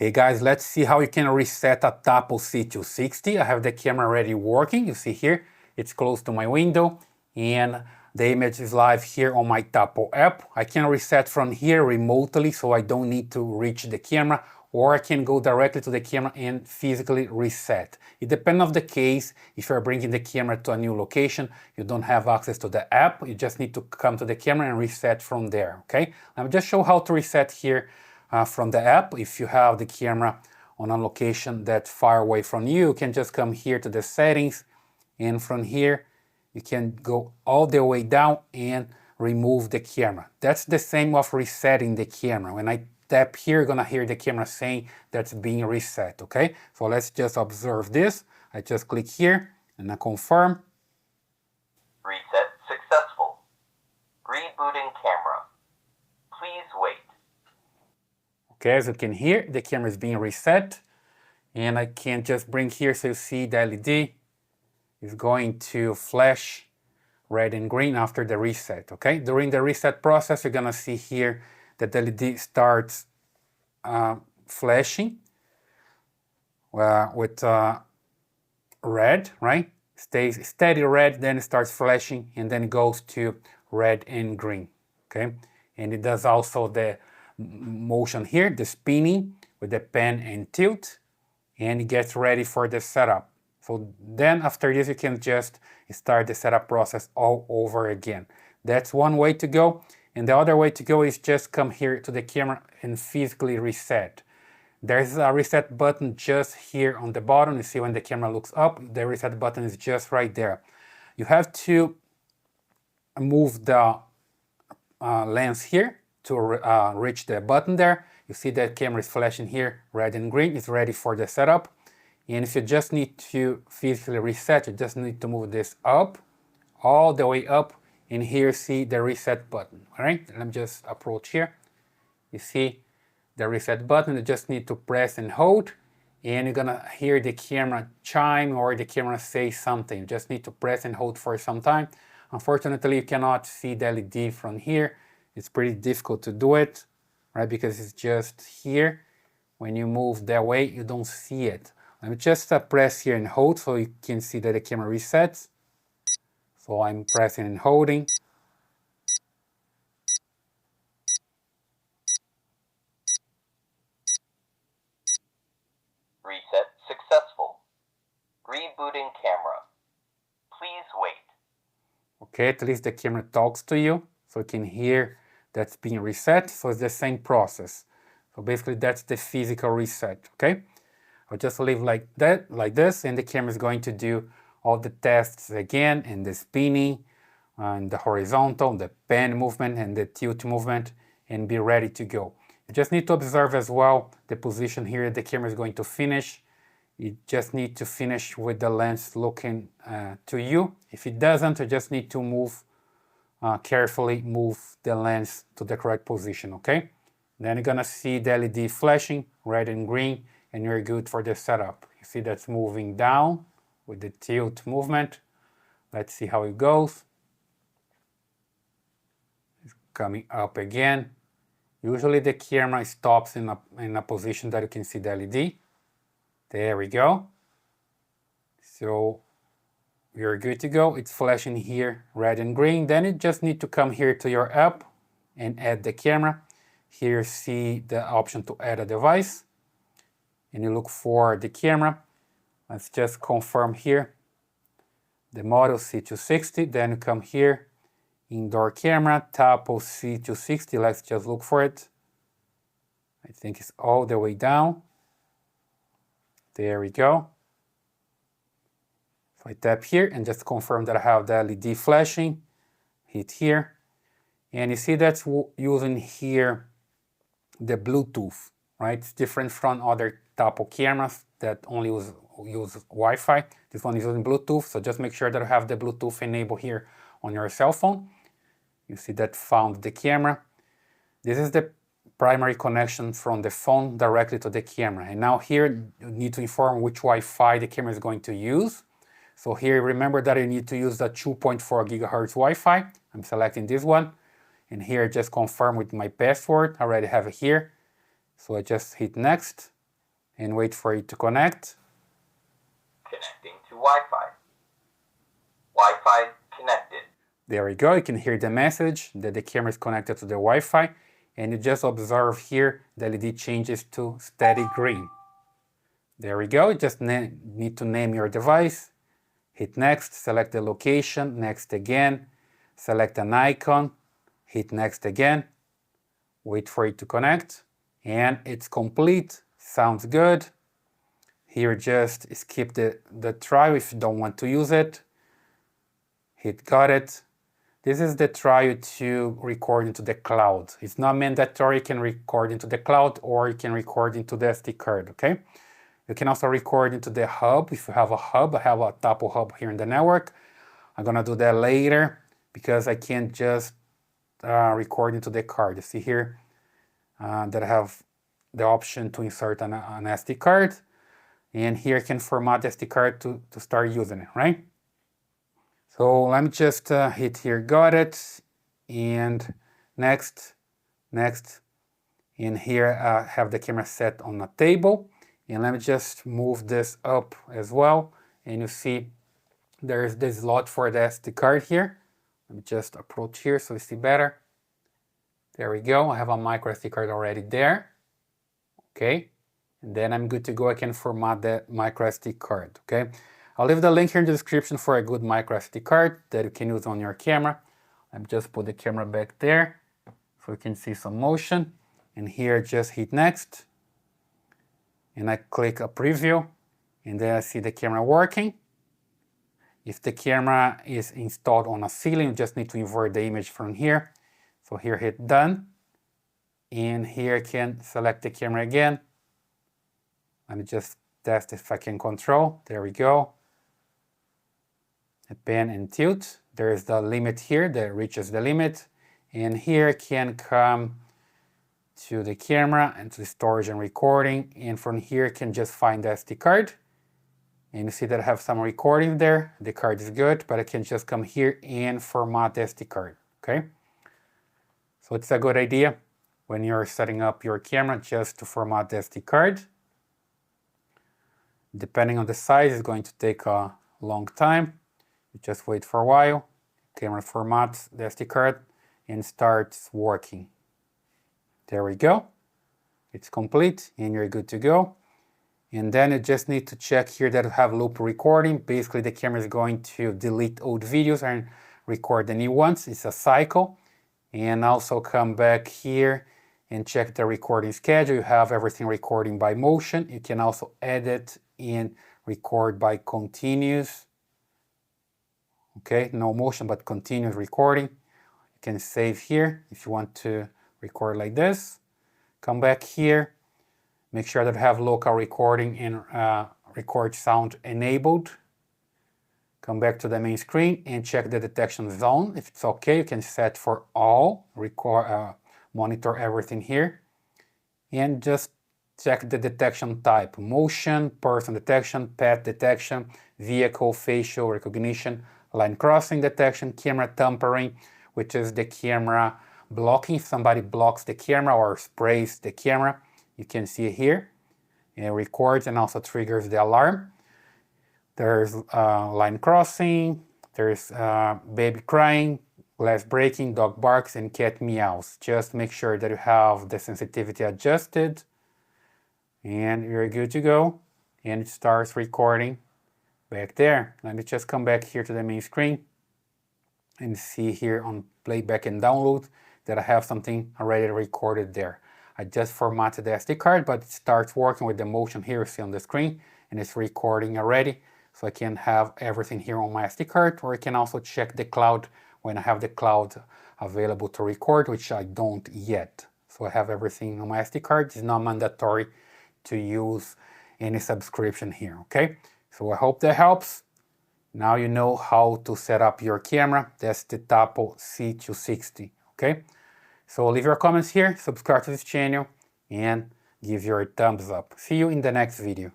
Hey guys, let's see how you can reset a Tapo C260. I have the camera already working. You see here, it's close to my window and the image is live here on my Tapo app. I can reset from here remotely, so I don't need to reach the camera, or I can go directly to the camera and physically reset. It depends on the case. If you're bringing the camera to a new location, you don't have access to the app. You just need to come to the camera and reset from there, okay? I'll just show how to reset here from the app. If you have the camera on a location that's far away from you, you can just come here to the settings, and from here you can go all the way down and remove the camera. That's the same of resetting the camera. When I tap here, you're gonna hear the camera saying that's being reset, okay? So let's just observe this. I just click here and I confirm. Reset successful. Rebooting camera. Please wait. Okay, as you can hear, the camera is being reset, and I can just bring here so you see the LED is going to flash red and green after the reset, okay? During the reset process, you're gonna see here that the LED starts flashing with red, right? Stays steady red, then it starts flashing, and then it goes to red and green, okay? And it does also the motion here, the spinning with the pen and tilt, and it gets ready for the setup. So then after this, you can just start the setup process all over again. That's one way to go. And the other way to go is just come here to the camera and physically reset. There's a reset button just here on the bottom. You see when the camera looks up, the reset button is just right there. You have to move the lens here to reach the button there. You see that camera is flashing here, red and green. It's ready for the setup. And if you just need to physically reset, you just need to move this up, all the way up, and here see the reset button. All right, let me just approach here. You see the reset button. You just need to press and hold, and you're gonna hear the camera chime or the camera say something. You just need to press and hold for some time. Unfortunately, you cannot see the LED from here. It's pretty difficult to do it, right? Because it's just here. When you move that way, you don't see it. Let me just press here and hold so you can see that the camera resets. So I'm pressing and holding. Reset successful. Rebooting camera. Please wait. Okay, at least the camera talks to you, so you can hear that's being reset. So it's the same process. So basically that's the physical reset, okay? I'll just leave like that, like this, and the camera is going to do all the tests again, and the spinning, and the horizontal, the pen movement, and the tilt movement, and be ready to go. You just need to observe as well the position here the camera is going to finish. You just need to finish with the lens looking to you. If it doesn't, you just need to move, carefully move the lens to the correct position, okay? Then you're gonna see the LED flashing, red and green, and you're good for the setup. You see that's moving down with the tilt movement. Let's see how it goes. It's coming up again. Usually the camera stops in a position that you can see the LED. There we go. So you're good to go. It's flashing here, red and green. Then you just need to come here to your app and add the camera. Here see the option to add a device. And you look for the camera. Let's just confirm here the model C260. Then you come here, indoor camera, Tapo C260. Let's just look for it. I think it's all the way down. There we go. So I tap here and just confirm that I have the LED flashing. Hit here. And you see that's using here the Bluetooth, right? It's different from other Tapo cameras that only use Wi-Fi. This one is using Bluetooth, so just make sure that you have the Bluetooth enabled here on your cell phone. You see that found the camera. This is the primary connection from the phone directly to the camera. And now here you need to inform which Wi-Fi the camera is going to use. So here remember that you need to use the 2.4 gigahertz Wi-Fi. I'm selecting this one. And here just confirm with my password. I already have it here. So I just hit next. and wait for it to connect. Connecting to Wi-Fi. Wi-Fi connected. There we go. You can hear the message that the camera is connected to the Wi-Fi, and you just observe here the LED changes to steady green. There we go. You just need to name your device. Hit next, select the location, next again, select an icon, hit next again, wait for it to connect, and it's complete. Sounds good. Here just skip the trial if you don't want to use it. Hit got it. This is the trial to record into the cloud. It's not mandatory. You can record into the cloud or you can record into the SD card, okay? You can also record into the hub if you have a hub. I have a Tapo hub here in the network. I'm gonna do that later because I can't just record into the card. You see here that I have the option to insert an SD card, and here I can format the SD card to start using it, right? So let me just hit here, got it, and next, and here I have the camera set on a table, and let me just move this up as well, and you see there's this slot for the SD card here. Let me just approach here so you see better. There we go, I have a microSD card already there, okay, and then I'm good to go. I can format the microSD card, okay. I'll leave the link here in the description for a good microSD card that you can use on your camera. Let me just put the camera back there so you can see some motion. And here just hit next. And I click a preview. And then I see the camera working. If the camera is installed on a ceiling, you just need to invert the image from here. So here hit done. And here I can select the camera again. Let me just test if I can control. There we go. A pan and tilt. There is the limit here that reaches the limit, and here can come to the camera and to the storage and recording, and from here can just find the SD card, and you see that I have some recording there. The card is good, but I can just come here and format the SD card, okay? So it's a good idea when you're setting up your camera just to format the SD card. Depending on the size, it's going to take a long time. You just wait for a while, camera formats the SD card and starts working. There we go. It's complete and you're good to go. And then you just need to check here that you have loop recording. Basically the camera is going to delete old videos and record the new ones. It's a cycle. And also come back here and check the recording schedule. You have everything recording by motion. You can also edit and record by continuous. Okay, no motion but continuous recording. You can save here if you want to record like this. Come back here, make sure that you have local recording and record sound enabled. Come back to the main screen and check the detection zone. If it's okay, you can set for all, monitor everything here. And just check the detection type: motion, person detection, pet detection, vehicle, facial recognition, line crossing detection, camera tampering, which is the camera blocking. If somebody blocks the camera or sprays the camera, you can see it here. It records and also triggers the alarm. There's line crossing, there's baby crying, glass breaking, dog barks, and cat meows. Just make sure that you have the sensitivity adjusted and you're good to go. And it starts recording back there. Let me just come back here to the main screen and see here on playback and download that I have something already recorded there. I just formatted the SD card, but it starts working with the motion here you see on the screen, and it's recording already. So I can have everything here on my SD card, or I can also check the cloud when I have the cloud available to record, which I don't yet. So I have everything on my SD card. It's not mandatory to use any subscription here, okay? So I hope that helps. Now you know how to set up your camera. That's the Tapo C260, okay? So leave your comments here, subscribe to this channel, and give your thumbs up. See you in the next video.